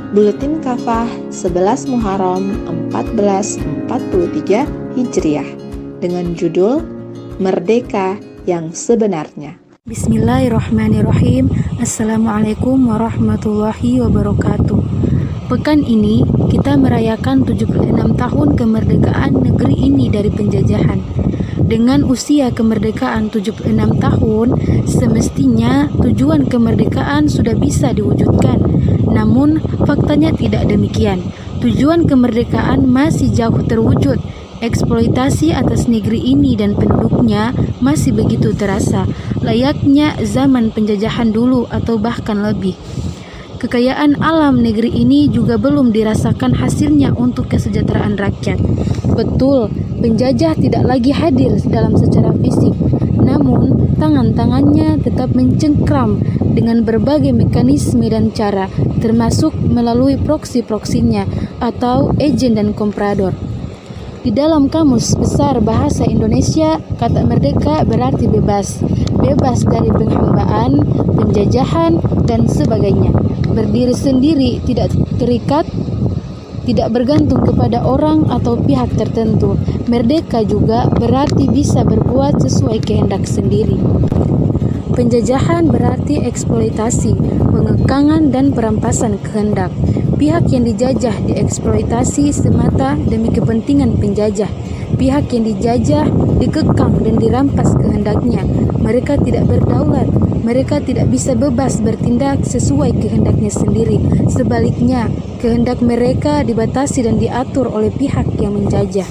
Buletin Kafah 11 Muharram 1443 Hijriah dengan judul Merdeka yang Sebenarnya. Bismillahirrahmanirrahim. Assalamualaikum warahmatullahi wabarakatuh. Pekan ini kita merayakan 76 tahun kemerdekaan negeri ini dari penjajahan. Dengan usia kemerdekaan 76 tahun, semestinya tujuan kemerdekaan sudah bisa diwujudkan. Namun, faktanya tidak demikian. Tujuan kemerdekaan masih jauh terwujud. Eksploitasi atas negeri ini dan penduduknya masih begitu terasa, layaknya zaman penjajahan dulu atau bahkan lebih. Kekayaan alam negeri ini juga belum dirasakan hasilnya untuk kesejahteraan rakyat. Betul, penjajah tidak lagi hadir dalam secara fisik, namun tangan-tangannya tetap mencengkram dengan berbagai mekanisme dan cara, termasuk melalui proksi-proksinya atau agen dan komprador. Di dalam Kamus Besar Bahasa Indonesia, kata merdeka berarti bebas. Bebas dari penghambaan, penjajahan, dan sebagainya. Berdiri sendiri, tidak terikat, tidak bergantung kepada orang atau pihak tertentu. Merdeka juga berarti bisa berbuat sesuai kehendak sendiri. Penjajahan berarti eksploitasi, pengekangan dan perampasan kehendak. Pihak yang dijajah dieksploitasi semata demi kepentingan penjajah. Pihak yang dijajah dikekang dan dirampas kehendaknya. Mereka tidak berdaulat. Mereka tidak bisa bebas bertindak sesuai kehendaknya sendiri. Sebaliknya, kehendak mereka dibatasi dan diatur oleh pihak yang menjajah.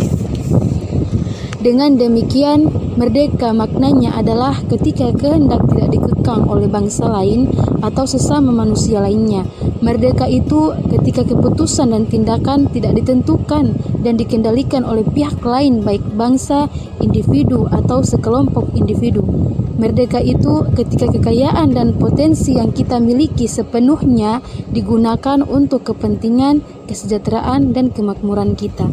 Dengan demikian, merdeka maknanya adalah ketika kehendak tidak dikekang oleh bangsa lain atau sesama manusia lainnya. Merdeka itu ketika keputusan dan tindakan tidak ditentukan dan dikendalikan oleh pihak lain, baik bangsa, individu, atau sekelompok individu. Merdeka itu ketika kekayaan dan potensi yang kita miliki sepenuhnya digunakan untuk kepentingan, kesejahteraan, dan kemakmuran kita.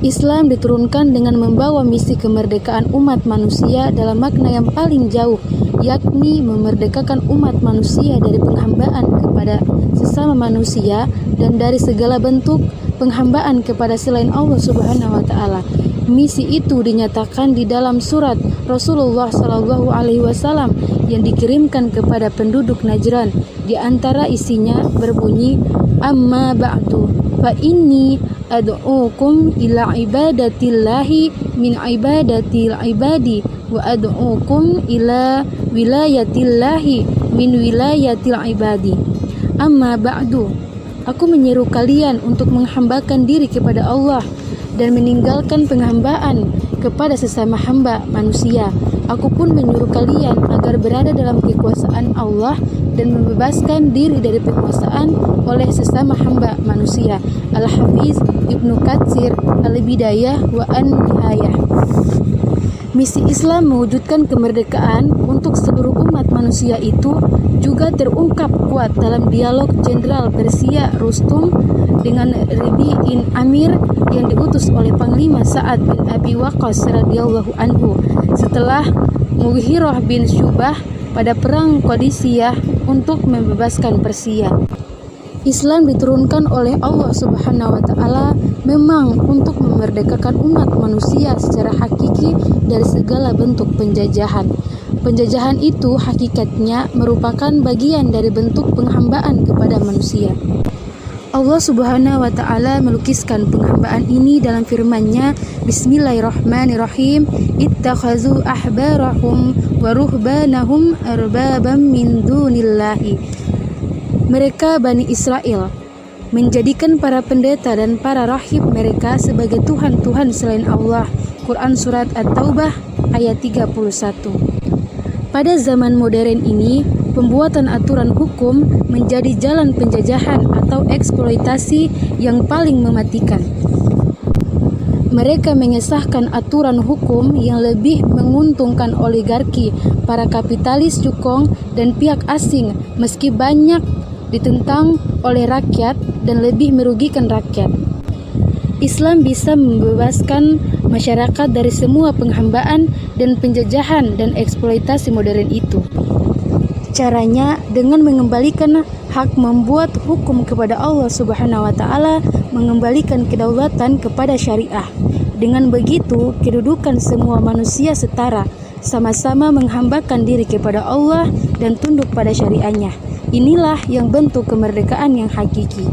Islam diturunkan dengan membawa misi kemerdekaan umat manusia dalam makna yang paling jauh, yakni memerdekakan umat manusia dari penghambaan kepada sesama manusia dan dari segala bentuk penghambaan kepada selain Allah Subhanahu wa taala. Misi itu dinyatakan di dalam surat Rasulullah SAW yang dikirimkan kepada penduduk Najran. Di antara isinya berbunyi, "Amma ba'du fa inni ad'ukum ila ibadatillahi min ibadatil ibadi wa ad'ukum ila wilayatillahi min wilayatil ibadi." Amma ba'du, aku menyeru kalian untuk menghambakan diri kepada Allah dan meninggalkan penghambaan kepada sesama hamba manusia. Aku pun menyuruh kalian agar berada dalam kekuasaan Allah dan membebaskan diri dari penguasaan oleh sesama hamba manusia. Al-Hafiz Ibnu Katsir Al-Bidayah wa An-Nihayah. Misi Islam mewujudkan kemerdekaan untuk seluruh umat manusia itu juga terungkap kuat dalam dialog Jenderal Persia Rustum dengan Rabi' Amir yang diutus oleh Panglima Sa'ad bin Abi Waqqas radhiyallahu anhu setelah Mughirah bin Syubah pada perang Qadisiyah untuk membebaskan Persia. Islam diturunkan oleh Allah Subhanahu wa taala memang untuk memerdekakan umat manusia secara hakiki dari segala bentuk penjajahan. Penjajahan itu hakikatnya merupakan bagian dari bentuk penghambaan kepada manusia. Allah Subhanahu wa taala melukiskan penghambaan ini dalam firman-Nya, Bismillahirrahmanirrahim, "Ittakhazu ahbarahum wa ruhbanahum arbaban min dunillahi." Mereka Bani Israel menjadikan para pendeta dan para rahib mereka sebagai Tuhan-Tuhan selain Allah. Quran Surat At-Taubah ayat 31. Pada zaman modern ini, pembuatan aturan hukum menjadi jalan penjajahan atau eksploitasi yang paling mematikan. Mereka mengesahkan aturan hukum yang lebih menguntungkan oligarki, para kapitalis cukong, dan pihak asing, meski banyak ditentang oleh rakyat dan lebih merugikan rakyat. Islam bisa membebaskan masyarakat dari semua penghambaan dan penjajahan dan eksploitasi modern itu. Caranya dengan mengembalikan hak membuat hukum kepada Allah Subhanahu wa taala, mengembalikan kedaulatan kepada syariah. Dengan begitu, kedudukan semua manusia setara, sama-sama menghambakan diri kepada Allah dan tunduk pada syariahnya. Inilah yang bentuk kemerdekaan yang hakiki.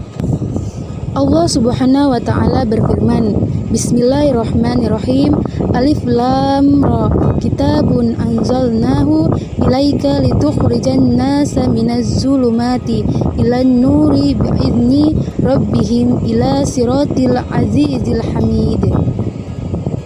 Allah Subhanahu wa taala berfirman, Bismillahirrahmanirrahim. Alif Lam Ra. Kitabun anzalnahu ilaika litukhrijan nasa minaz zulumati ilan nuri bi'izni rabbihim ila siratil azizil hamid.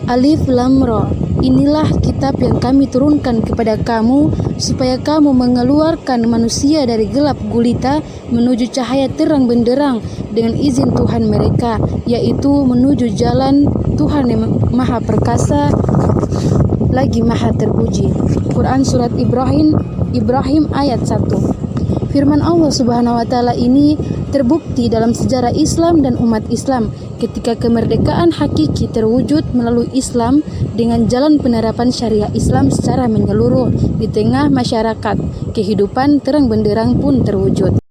Alif Lam Ra. Inilah kitab yang kami turunkan kepada kamu supaya kamu mengeluarkan manusia dari gelap gulita menuju cahaya terang benderang dengan izin Tuhan mereka, yaitu menuju jalan Tuhan yang Maha Perkasa lagi Maha Terpuji. Quran Surat Ibrahim ayat 1. Firman Allah Subhanahu wa taala ini terbukti dalam sejarah Islam dan umat Islam ketika kemerdekaan hakiki terwujud melalui Islam dengan jalan penerapan syariah Islam secara menyeluruh di tengah masyarakat. Kehidupan terang benderang pun terwujud.